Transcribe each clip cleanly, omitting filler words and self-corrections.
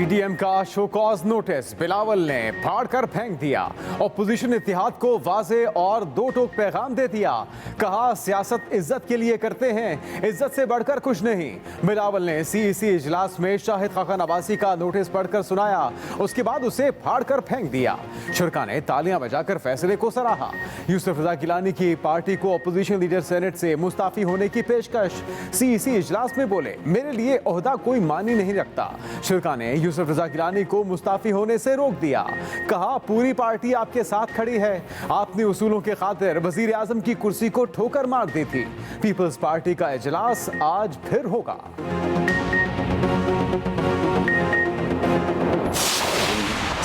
PTM का show cause notice Bilawal ने फाड़कर फेंक दिया। ऑपोजिशन इत्तेहाद को वाजे और दो टोक पैगाम दे दिया। कहा सियासत इज्जत के लिए करते हैं, इज्जत से बढ़कर कुछ नहीं। बिलावल ने सीईसी इजलास में शाहिद खाका नवासी का नोटिस पढ़कर सुनाया, उसके बाद उसे फाड़कर फेंक दिया। शुरा ने तालियां बजाकर फैसले को सराहा। यूसुफ रजा गिलानी की पार्टी को ऑपोजिशन लीडर सेनेट से मुस्ताफी होने की पेशकश। सीईसी इजलास में बोले, मेरे लिए ओहदा कोई मानी नहीं रखता। शुरा ने यूसुफ रजा गिलानी को मुस्ताफी होने से रोक दिया। कहा, पूरी पार्टी आपके साथ खड़ी है। आपने उसूलों के खातिर वजीर आजम की कुर्सी को ठोकर मार दी थी। पीपल्स पार्टी का इजलास आज फिर होगा।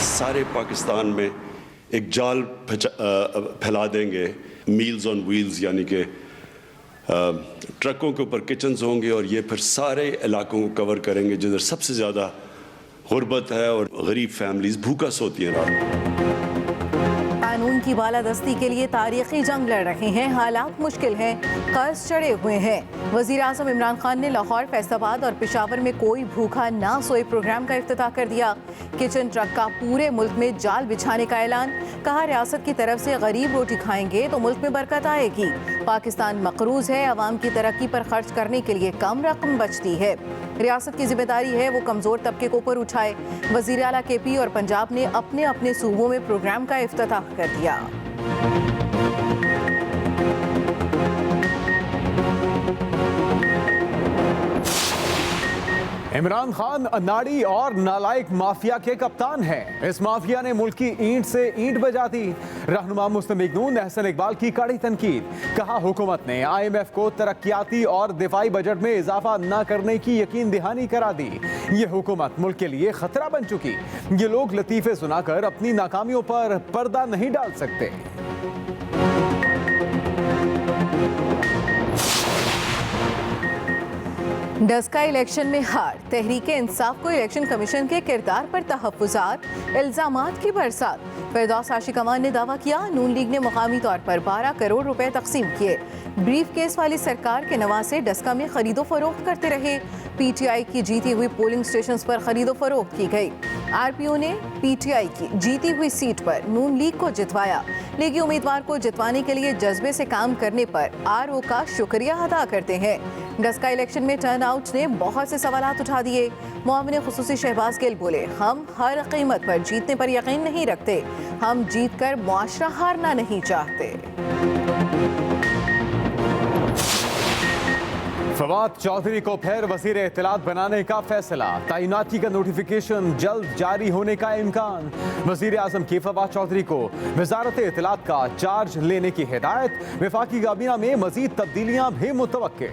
सारे पाकिस्तान में एक जाल फैला देंगे, मील्स ऑन व्हील्स, यानी कि ट्रकों के ऊपर किचन्स होंगे और ये फिर सारे इलाकों को कवर करेंगे जिधर सबसे ज़्यादा गुर्बत है और गरीब फैमिलीज भूखा सोती हैं रात में। कानून की बालादस्ती के लिए तारीखी जंग लड़ रहे हैं, हालात मुश्किल हैं, कर्ज चढ़े हुए हैं। वजीर आजम इमरान खान ने लाहौर, फैसलाबाद और पेशावर में कोई भूखा ना सोए प्रोग्राम का इफ्तिताह कर दिया। किचन ट्रक का पूरे मुल्क में जाल बिछाने का ऐलान। कहा, रियासत की तरफ से गरीब रोटी खाएंगे तो मुल्क में बरकत आएगी। पाकिस्तान मकरूज है, अवाम की तरक्की पर खर्च करने के लिए कम रकम बचती है। रियासत की जिम्मेदारी है वो कमजोर तबके को ऊपर उठाए। वजीर आला केपी और पंजाब ने अपने अपने सूबों में प्रोग्राम का इफ्तिताह कर दिया। इमरान खान अनाड़ी और नालायक माफिया के कप्तान हैं। इस माफिया ने मुल्क की ईंट से ईंट बजा दी। रहनुमा मुस्लिम लीग नून एहसन इकबाल की कड़ी तनकीद। कहा, हुकूमत ने IMF को तरक्याती और दिफाई बजट में इजाफा न करने की यकीन दहानी करा दी। ये हुकूमत मुल्क के लिए खतरा बन चुकी। ये लोग लतीफे सुनाकर अपनी नाकामियों पर पर्दा नहीं डाल सकते। डस्का इलेक्शन में हार, तहरीके इंसाफ को इलेक्शन कमीशन के किरदार पर तहफ्फुज़ात, इल्जामात की बरसात। फिरदौस आशिक अमान ने दावा किया, नून लीग ने मुकामी तौर पर 12 करोड़ रुपए तकसीम किए। ब्रीफ केस वाली सरकार के नवासे डस्का में खरीदो फरोख्त करते रहे। PTI की जीती हुई पोलिंग स्टेशन पर खरीदो फरोख्त की गई। RPO ने PTI की जीती हुई सीट पर नून लीग को जितवाया। लीगी उम्मीदवार को जितवाने के लिए जज्बे से काम करने पर RO का शुक्रिया अदा करते हैं। डस्का इलेक्शन में टर्न आउट ने बहुत से सवालात उठा दिए। मुआविन खुसूसी शहबाज गिल बोले, हम हर कीमत पर जीतने पर यकीन नहीं रखते, हम जीत कर मुआशरा हारना नहीं चाहते। फवाद चौधरी को फिर वजीर इत्तलात बनाने का फैसला। तैनाती का नोटिफिकेशन जल्द जारी होने का इम्कान। वजीर आजम की फवाद चौधरी को वजारत इत्तलात का चार्ज लेने की हिदायत। वफाकी काबीना में मजीद तब्दीलियां भी मुतवक्के।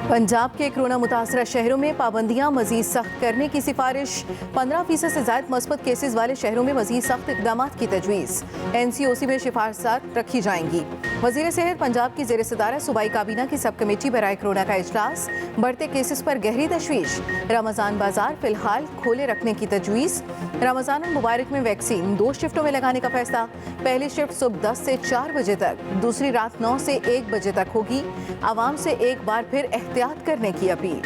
पंजाब के कोरोना मुतासरा शहरों में पाबंदियां मजीद सख्त करने की सिफारिश। 15% से ज्यादा मस्बत केसेस वाले शहरों में मजीद सख्त इकदाम की तजवीज़। NCOC में सिफारिशात रखी जाएंगी। वजीर सेहत पंजाब की ज़ेर सदारत सूबाई काबीना की सब कमेटी बराए कोरोना का इजलास। बढ़ते केसेस पर गहरी तशवीश। रमज़ान बाजार फिलहाल खोले रखने की तजवीज़। रमज़ान मुबारक में वैक्सीन 2 शिफ्टों में लगाने का फैसला। पहली शिफ्ट सुबह 10 से 4 बजे तक, दूसरी रात 9 से 1 बजे तक होगी। आवाम से एक बार फिर एहतियात करने की अपील।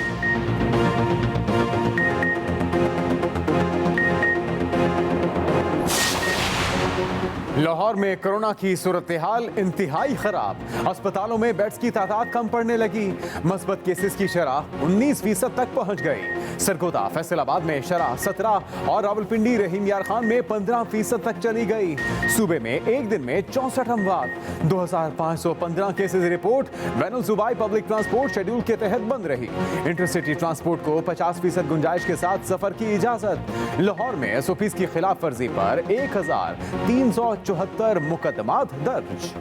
लाहौर में कोरोना की सूरत हाल इंतहाई खराब। अस्पतालों में बेड्स की तादाद कम पड़ने लगी। मस्बत केसेस की शरह 19% तक पहुंच गई। सरगोदा फैसलाबाद में शरह 17 और रावलपिंडी रहीम यार खान में 15% तक चली गई। सूबे में एक दिन में 64 अमवात। 2515 केसेस रिपोर्ट। बैनुल सूबाई पब्लिक ट्रांसपोर्ट शेड्यूल के तहत बंद रही। इंटरसिटी ट्रांसपोर्ट को 50% गुंजाइश के साथ सफर की इजाजत। लाहौर में SOPs की खिलाफ वर्जी पर 1374 मुकदमात दर्ज।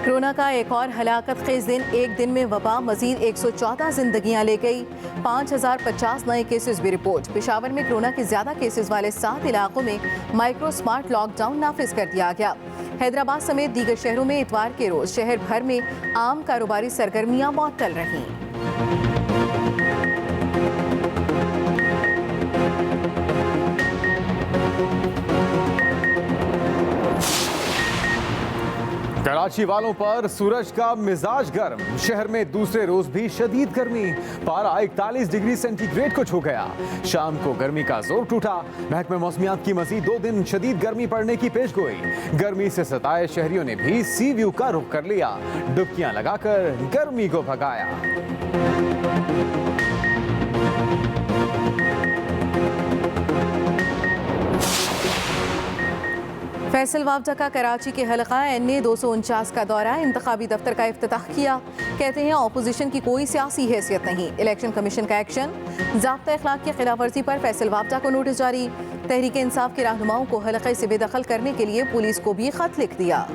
कोरोना का एक और हलाकत खेज दिन। एक दिन में वबा मजीद 114 जिंदगियां ले गई। 5050 नए केसेस भी रिपोर्ट। पेशावर में कोरोना के ज्यादा केसेस वाले 7 इलाकों में माइक्रो स्मार्ट लॉकडाउन नाफिज कर दिया गया। हैदराबाद समेत दीगर शहरों में इतवार के रोज शहर भर में आम कारोबारी सरगर्मियां मुअत्तल रहीं। कराची वालों पर सूरज का मिजाज गर्म, शहर में दूसरे रोज भी शदीद गर्मी, पारा 41 डिग्री सेंटीग्रेड को छू गया। शाम को गर्मी का जोर टूटा। महकमे मौसमियात की मजीद 2 दिन शदीद गर्मी पड़ने की पेशगोई। गर्मी से सताए शहरियों ने भी सी व्यू का रुख कर लिया, डुबकियां लगाकर गर्मी को भगाया। फैसल वावजा का कराची के हलका NA 249 का दौरा, इंतखाबी दफ्तर का इफ्तिताह किया। कहते हैं ऑपोजिशन की कोई सियासी हैसियत नहीं। इलेक्शन कमीशन का एक्शन, ज़ाब्ता अखलाक की खिलाफ वर्जी पर फैसल वावजा को नोटिस जारी। तहरीक इंसाफ के रहनुमाओं को हलके से बेदखल करने के लिए पुलिस को भी खत लिख दिया।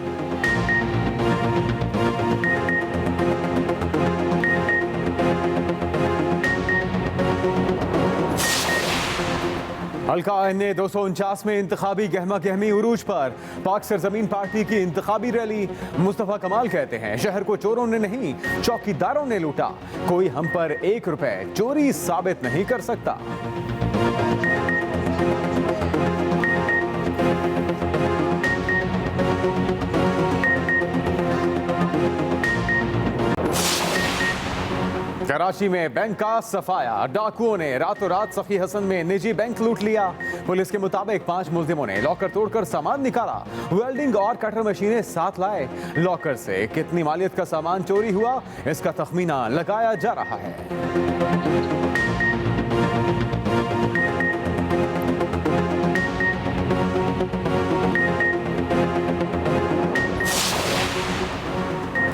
हल्का NA 249 में इंतखाबी गहमा गहमी उरूज पर पाक सरजमीन पार्टी की इंतखाबी रैली। मुस्तफा कमाल कहते हैं शहर को चोरों ने नहीं चौकीदारों ने लूटा, कोई हम पर 1 रुपए चोरी साबित नहीं कर सकता। कराची में बैंक का सफाया, डाकुओं ने रातों रात सखी हसन में निजी बैंक लूट लिया। पुलिस के मुताबिक 5 मुल्जिमों ने लॉकर तोड़कर सामान निकाला, वेल्डिंग और कटर मशीनें साथ लाए। लॉकर से कितनी मालियत का सामान चोरी हुआ, इसका तखमीना लगाया जा रहा है।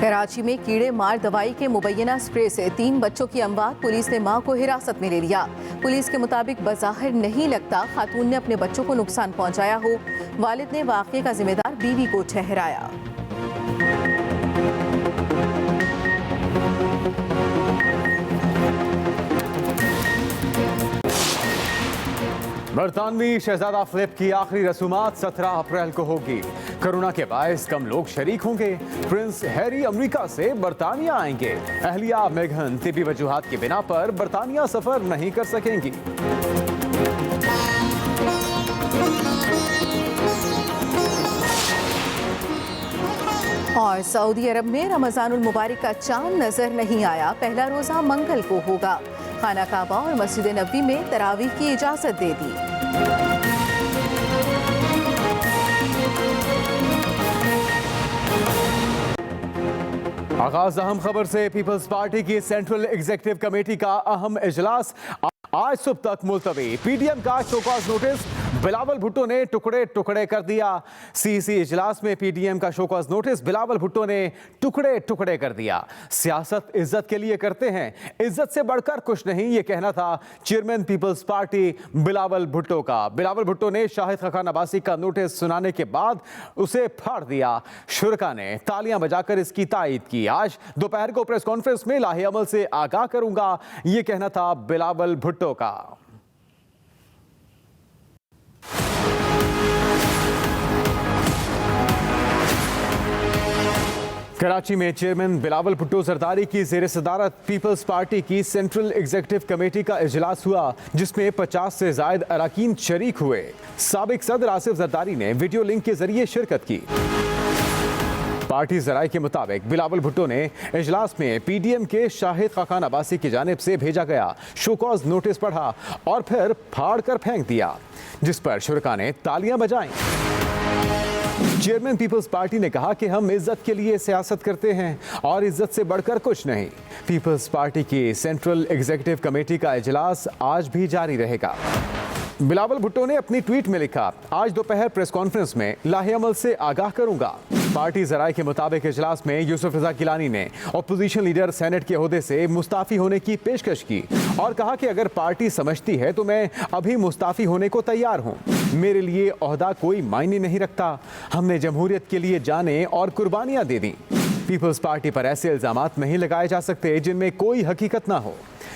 कराची में कीड़े मार दवाई के मुबैना स्प्रे से 3 बच्चों की अमवात, पुलिस ने मां को हिरासत में ले लिया। पुलिस के मुताबिक बज़ाहिर नहीं लगता खातून ने अपने बच्चों को नुकसान पहुंचाया हो। वालिद ने वाक़ये का जिम्मेदार बीवी को ठहराया। बरतानवी शहजादा फिलिप की आखिरी रसूमात 17 अप्रैल को होगी। कोरोना के बायस कम लोग शरीक होंगे। प्रिंस हैरी अमेरिका से बरतानिया आएंगे। अहलिया मेघन तिबी वजूहात की बिना पर बरतानिया सफर नहीं कर सकेंगी। और सऊदी अरब में रमजानुल मुबारक का चांद नजर नहीं आया। पहला रोजा मंगल को होगा। खाना काबा और मस्जिद नबवी में तरावीह की इजाजत दे दी। आगाज अहम खबर से। पीपल्स पार्टी की सेंट्रल एग्जीक्यूटिव कमेटी का अहम इजलास आज सुबह तक मुलतवी। पीडीएम का शोकॉज नोटिस बिलावल भुट्टो ने टुकड़े टुकड़े कर दिया। सीसी इजलास में पीडीएम का शोकॉज नोटिस बिलावल भुट्टो ने टुकड़े टुकड़े कर दिया। सियासत इज्जत के लिए करते हैं, इज्जत से बढ़कर कुछ नहीं, ये कहना था चेयरमैन पीपल्स पार्टी बिलावल भुट्टो का। बिलावल भुट्टो ने शाहिद खाकान अब्बासी का नोटिस सुनाने के बाद उसे फाड़ दिया। शुरका ने तालियां बजाकर इसकी तायीद की। आज दोपहर को प्रेस कॉन्फ्रेंस में लाहे अमल से आगाह करूंगा, ये कहना था बिलावल भुट्टो का। कराची में चेयरमैन बिलावल भुट्टो जरदारी की ज़ेर सदारत पीपल्स पार्टी की सेंट्रल एग्जीक्यूटिव कमेटी का इजलास हुआ, जिसमें 50 से ज़ायद अरकान शरीक हुए। साबिक सदर आसिफ जरदारी ने वीडियो लिंक के जरिए शिरकत की। पार्टी जराये के मुताबिक बिलावल भुट्टो ने इजलास में पीडीएम के शाहिद खाकान अब्बासी की जानिब से भेजा गया शोकॉज नोटिस पढ़ा और फिर फाड़ कर फेंक दिया, जिस पर शुरका ने तालियां बजाईं। चेयरमैन पीपल्स पार्टी ने कहा कि हम इज्जत के लिए सियासत करते हैं और इज्जत से बढ़कर कुछ नहीं। पीपल्स पार्टी की सेंट्रल एग्जीक्यूटिव कमेटी का इजलास आज भी जारी रहेगा। बिलावल भुट्टो ने अपनी ट्वीट में लिखा, आज दोपहर प्रेस कॉन्फ्रेंस में लाहे अमल से आगाह करूंगा। पार्टी जराये के मुताबिक इजलास में यूसुफ रजा गिलानी ने अपोजिशन लीडर सेनेट के ओहदे से मुस्ताफी होने की पेशकश की और कहा कि अगर पार्टी समझती है तो मैं अभी मुस्ताफी होने को तैयार हूं। मेरे लिए ओहदा कोई मायने नहीं रखता। हमने जमहूरियत के लिए जाने और कुर्बानियां दे दी। पीपल्स पार्टी पर ऐसे इल्जामात नहीं लगाए जा सकते जिनमें कोई हकीकत ना हो।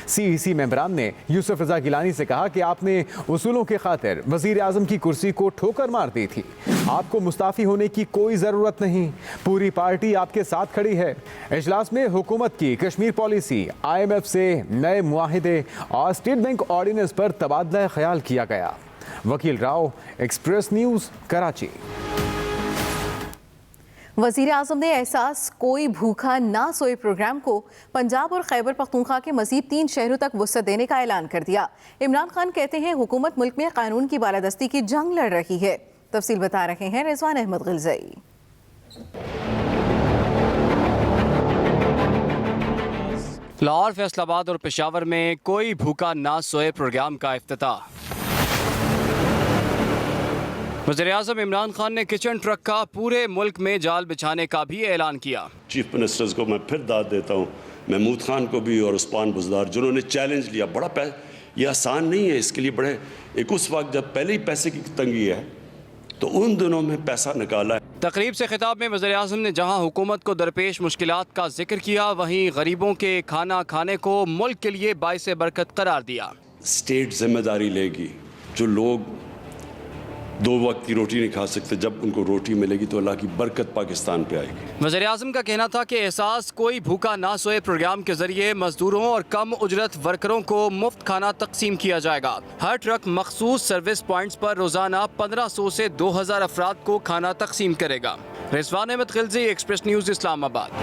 सीईसी मेंबरान ने यूसुफ रजा गिलानी से कहा कि आपने उसूलों के खातिर वजीर आजम की कुर्सी को ठोकर मार दी थी। आपको मुस्ताफी होने की कोई ज़रूरत नहीं, पूरी पार्टी आपके साथ खड़ी है। इजलास में हुकूमत की कश्मीर पॉलिसी, IMF से नए मुआहिदे और स्टेट बैंक ऑर्डिनेंस पर तबादला ख्याल किया गया। वकील राव, एक्सप्रेस न्यूज़, कराची। वजीर आजम ने एहसास कोई भूखा ना सोए प्रोग्राम को पंजाब और खैबर पख्तूनख्वा के मजीद 3 शहरों तक वुसअत देने का ऐलान कर दिया। इमरान खान कहते हैं हुकूमत मुल्क में कानून की बालादस्ती की जंग लड़ रही है। तफसील बता रहे हैं रिजवान अहमद गिलज़ई। लाहौर, फैसलाबाद और पेशावर में कोई भूखा ना सोए प्रोग्राम का इफ्तिताह। वज़ीर-ए-आज़म इमरान खान ने किचन ट्रक का पूरे मुल्क में जाल बिछाने का भी ऐलान किया। चीफ मिनिस्टर्स को मैं फिर दाद देता हूँ, महमूद खान को भी और उस्मान बुज़दार, जिन्होंने चैलेंज लिया। बड़ा ये आसान नहीं है, इसके लिए बड़े एक उस वक्त जब पहले ही पैसे की तंगी है तो उन दिनों में पैसा निकाला है। तकरीब से खिताब में वज़ीर-ए-आज़म ने जहाँ हुकूमत को दरपेश मुश्किलात का जिक्र किया, वहीं गरीबों के खाना खाने को मुल्क के लिए बाइसे बरकत करार दिया। स्टेट जिम्मेदारी लेगी। जो लोग 2 वक्त की रोटी नहीं खा सकते, जब उनको रोटी मिलेगी तो अल्लाह की बरकत पाकिस्तान पे आएगी। वज़ीर-ए-आज़म का कहना था कि एहसास कोई भूखा ना सोए प्रोग्राम के जरिए मजदूरों और कम उजरत वर्करों को मुफ्त खाना तकसीम किया जाएगा। हर ट्रक मखसूस सर्विस पॉइंट्स पर रोजाना 1500 से 2000 अफराद को खाना तकसीम करेगा। Rizwan Ahmed Ghilzai, express news, Islamabad.